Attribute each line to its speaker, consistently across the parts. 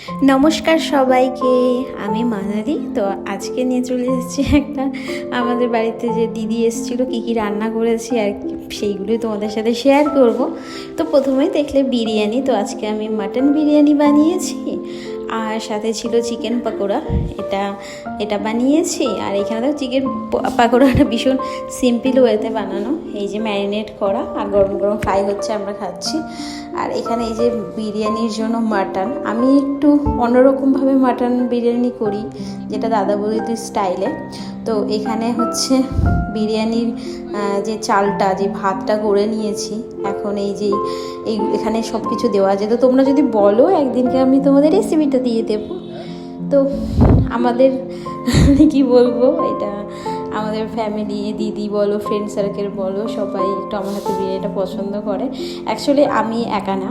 Speaker 1: নমস্কার সবাইকে, আমি মানালি। তো আজকে নিয়ে চলে এসেছি একটা আমাদের বাড়িতে যে দিদি এসেছিলো, কী কী রান্না করেছি আর সেইগুলোই তোমাদের সাথে শেয়ার করব। তো প্রথমেই দেখলে বিরিয়ানি, তো আজকে আমি মাটন বিরিয়ানি বানিয়েছি আর সাথে ছিল চিকেন পাকোড়া, এটা বানিয়েছি। আর এখানে তো চিকেন পাকোড়াটা ভীষণ সিম্পল ওয়েতে বানানো, এই যে ম্যারিনেট করা আর গরম গরম ফ্রাই হচ্ছে, আমরা খাচ্ছি। আর এখানে এই যে বিরিয়ানির জন্য মাটন, আমি একটু অন্যরকমভাবে মাটন বিরিয়ানি করি, যেটা দাদা বৌদির স্টাইলে। তো এখানে হচ্ছে বিরিয়ানির যে চালটা, যে ভাতটা করে নিয়েছি। এখন এখানে সব কিছু দেওয়া আছে। তো তোমরা যদি বলো একদিনকে আমি তোমাদের রেসিপিটা দিয়ে দেবো। তো আমাদের কি বলবো, এটা আমাদের ফ্যামিলি, দিদি বলো, ফ্রেন্ড সার্কেল বলো, সবাই একটু আমার হাতে বিরিয়ানিটা পছন্দ করে। অ্যাকচুয়ালি আমি একা না,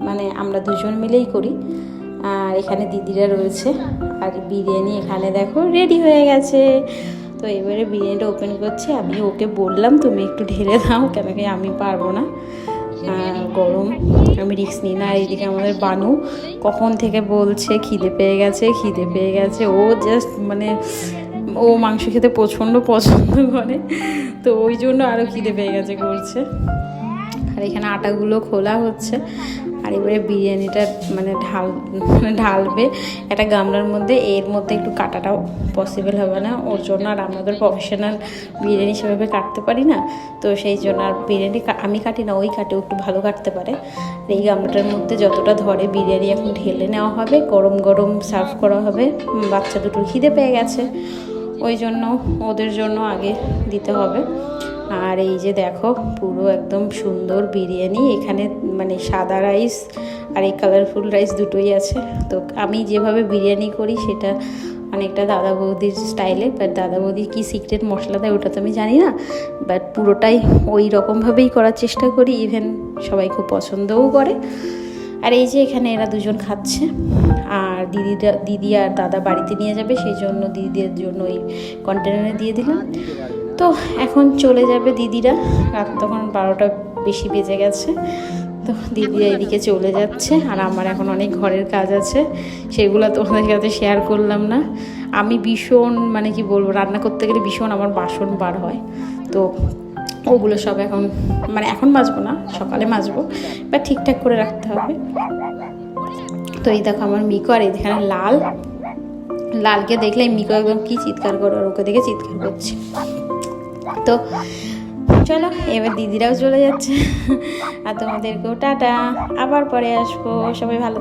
Speaker 1: মানে আমরা দুজন মিলেই করি। আর এখানে দিদিরা রয়েছে। আর বিরিয়ানি এখানে দেখো রেডি হয়ে গেছে। তো এবারে বিরিয়ানিটা ওপেন করছি। আমি ওকে বললাম তুমি একটু ঢেলে দাও, কেন কি আমি পারবো না, গরম, আমি রিস্ক নিই না। আর এইদিকে আমাদের বানু কখন থেকে বলছে খিদে পেয়ে গেছে। ও জাস্ট মানে ও মাংস খেতে প্রচণ্ড পছন্দ করে, তো ওই জন্য আরও খিদে পেয়ে গেছে করছে। আর এখানে আটাগুলো খোলা হচ্ছে। আর এবারে বিরিয়ানিটা ঢালবে একটা গামলার মধ্যে। এর মধ্যে একটু কাটাটাও পসিবল হবে না ওর জন্য, আর আমাদের প্রফেশনাল বিরিয়ানি সেভাবে কাটতে পারি না, তো সেই জন্য। আর বিরিয়ানি আমি কাটি না, ওই কাটেও একটু ভালো কাটতে পারে। আর এই গামলাটার মধ্যে যতটা ধরে বিরিয়ানি এখন ঢেলে নেওয়া হবে, গরম গরম সার্ভ করা হবে। বাচ্চা দুটোর খিদে পেয়ে গেছে, ওই জন্য ওদের জন্য আগে দিতে হবে। আর এই যে দেখো পুরো একদম সুন্দর বিরিয়ানি। এখানে মানে সাদা রাইস আর এই কালারফুল রাইস দুটোই আছে। তো আমি যেভাবে বিরিয়ানি করি সেটা অনেকটা দাদা বৌদির স্টাইলে, বাট দাদা বৌদির কী সিক্রেট মশলা দেয় ওটা তো আমি জানি না, বাট পুরোটাই ওই রকমভাবেই করার চেষ্টা করি। ইভেন সবাই খুব পছন্দও করে। আর এই যে এখানে এরা দুজন খাচ্ছে। আর দিদি আর দাদা বাড়িতে নিয়ে যাবে, সেই জন্য দিদিদের জন্য ওই কন্টেনারে দিয়ে দিলাম। তো এখন চলে যাবে দিদিরা, রাত তখন 12টা বেশি বেজে গেছে। তো দিদিরা এদিকে চলে যাচ্ছে। আর আমার এখন অনেক ঘরের কাজ আছে, সেগুলো তোমাদের কাছে শেয়ার করলাম না। আমি ভীষণ মানে কি বলবো, রান্না করতে গেলে ভীষণ আমার বাসন বার হয়, তো ওগুলো সব এখন মাজবো না, সকালে মাজবো, বা ঠিকঠাক করে রাখতে হবে। তো এই দেখো আমার মিকো, আর এখানে লালকে দেখলে মিকো একদম কি চিৎকার করে, আর ওকে দেখে চিৎকার করছে। তো চলো এবার দিদিরাও চলে যাচ্ছে, আর তোমাদেরকেও টাটা, আবার পরে আসবো। সবাই ভালো।